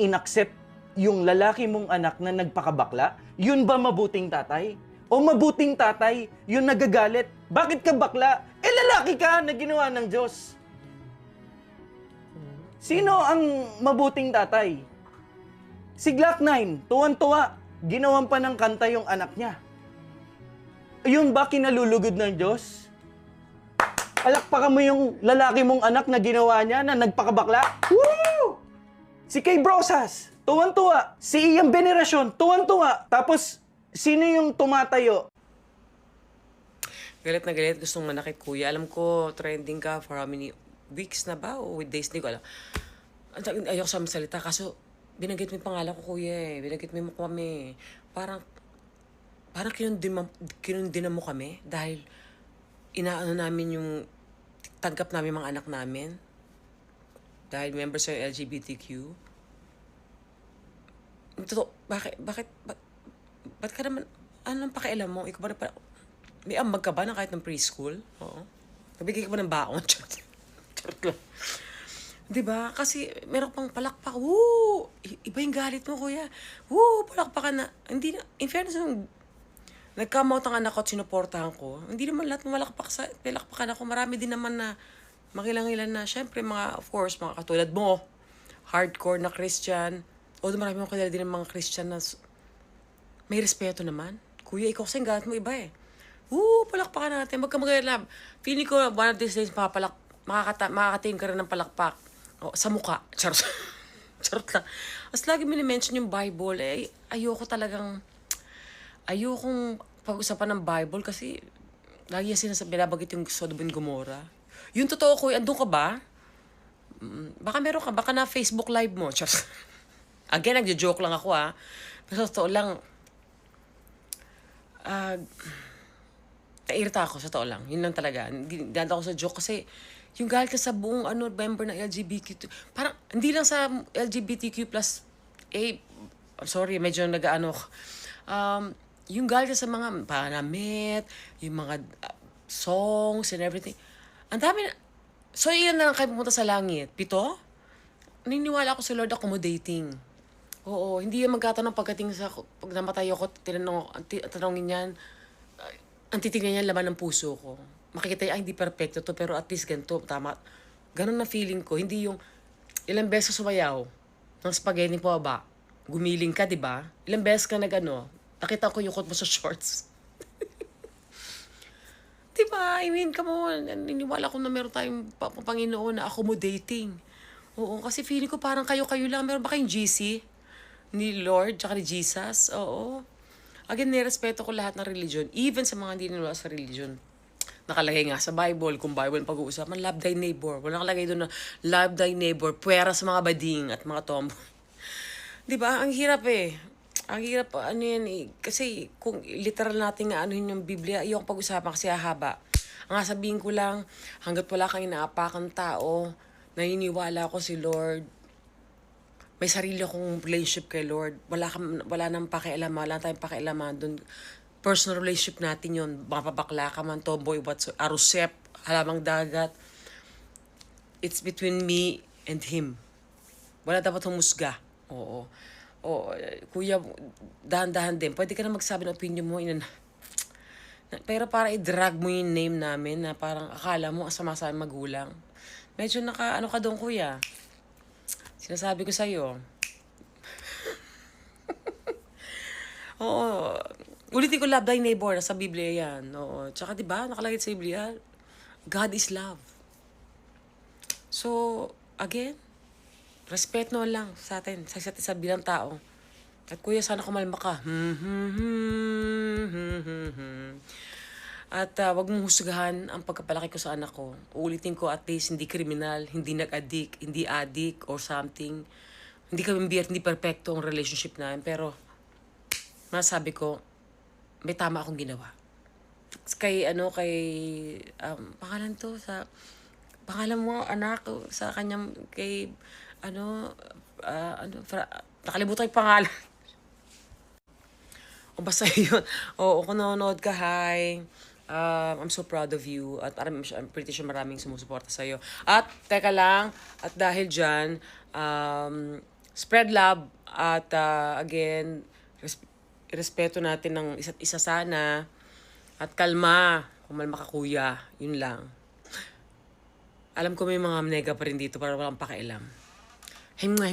inaccept yung lalaki mong anak na nagpakabakla? Yun ba mabuting tatay? O mabuting tatay, yung nagagalit? Bakit ka bakla? Eh lalaki ka na ginawa ng Diyos. Sino ang mabuting tatay? Si Glock 9, tuwan-tuwa, ginawan pa ng kanta yung anak niya. Yun ba kinalulugod ng Diyos? Palakpakan mo yung lalaki mong anak na ginawa niya na nagpakabakla? Woo! Si Kay Brosas, tuwan-tuwa. Si Ian Veneracion, tuwan-tuwa. Tapos, sino yung tumatayo? Galit na galit, gustong manakit kuya. Alam ko, trending ka for how many weeks na ba? O with days, hindi ko alam. Ayoko sa salita, kaso binanggit mo yung pangalan ko kuya eh. Binanggit mo kami. Parang kinundinan mo kami dahil inaano namin yung tanggap namin mga anak namin. Dahil members sa LGBTQ. Totoo, ba't ka naman, anong pakialam mo? Ikaw ba na may ambag ka ba na kahit ng preschool? Oo. Nabigay ka ba ng baon? Charot lang. Diba? Kasi meron pang palakpak. Woo! Iba yung galit mo, kuya. Woo! Palakpakan na. Hindi na, in fairness, nagkamot ang anak ko at sinuportahan ko. Hindi naman lahat palakpakan ako. Marami din naman na makilang-ilan na. Syempre, of course, mga katulad mo, hardcore na Christian. Although marami mong kilala din ng mga Christian na may respeto naman. Kuya, ikaw kasi galit mo iba eh. Palakpakan natin. Wag ka mag-alab. Feeling ko, one of these days, makakatain ka rin ng palakpak. O, sa mukha. Charot. Charot lang. As lagi minimension yung Bible, eh, ayokong pag-usapan ng Bible kasi lagi yung binabagit yung Sodom and Gomorrah. Yung totoo, kuya, andun ka ba? Baka meron ka, baka na Facebook Live mo. Charot. Again, nagjo-joke lang ako Pero totoo lang, nairita ako, sa totoo lang. Yun lang talaga. Danda ako sa joke kasi yung galit ka sa buong member ng LGBTQ. Parang, hindi lang sa LGBTQ plus I'm sorry, medyo yung galit ka sa mga panamit, yung mga songs and everything. Ang dami na. So, ilan na lang kayo pumunta sa langit? 7? Naniniwala ako sa Lord accommodating. Oo, hindi yan magkatanong pagdating sa pag namatay ako, tanongin yan, ang titignan niya laman ng puso ko. Makikita niya, hindi perfecto to, pero at least ganito, tama. Ganun na feeling ko, hindi yung ilang beses sumayaw ng spaghetti pa ba, gumiling ka, di ba? Ilang beses ka nakita ko yung mo sa shorts. Di ba? I mean, come on, niniwala ko na meron tayong Panginoon na accommodating. Oo, kasi feeling ko parang kayo-kayo lang. Meron ba kayong GC? Ni Lord, tsaka ni Jesus? Oo. Again, nirespeto ko lahat ng religion. Even sa mga hindi nila sa religion. Nakalagay nga sa Bible, kung Bible pag-uusapan, love thy neighbor. Walang nakalagay doon na love thy neighbor, puwera sa mga bading at mga tomboy. Diba? Ang hirap eh. Ang hirap, kasi kung literal natin nga yung Biblia, yung pag-usapan kasi hahaba. Ang sabihin ko lang, hanggat wala kang inaapakan tao, naniniwala ko si Lord, may sarili akong relationship kay Lord. Wala nang pakialaman, wala tayong pakialaman doon. Personal relationship natin yun. Mapabakla ka man, tomboy, arusep, halamang dagat. It's between me and him. Wala dapat humusga. Oo. Kuya, dahan-dahan din. Pwede ka na magsabi ng opinion mo. Pero para i-drag mo yung name namin na parang akala mo asama sa magulang. Medyo ka doon, kuya. Sinasabi ko sa'yo. Oo. Ulitin ko, love thy neighbor. Nasa Biblia yan. Oo. Tsaka diba, nakalagay sa Biblia, God is love. So, again, respect no lang sa atin, sa isa't isa bilang tao. At kuya, sana kumalma ka. At wag mong husgahan ang pagkapalaki ko sa anak ko. Uulitin ko, at least hindi kriminal, hindi nag-addict, hindi addict or something. Hindi kami hindi perfecto ang relationship namin. Pero, masabi ko, may tama akong ginawa. Pangalan mo, anak, sa kanyang, nakalimutan yung pangalan. O basta yun. Oo, kung nanonood ka, hi. I'm so proud of you. At I'm pretty sure maraming sumusuporta sa'yo. At, teka lang, at dahil dyan, spread love at again, respeto natin ng isa't isa sana at kalma. Kumalma ka kuya, yun lang. Alam ko may mga nega pa rin dito para walang pakialam. Himwa.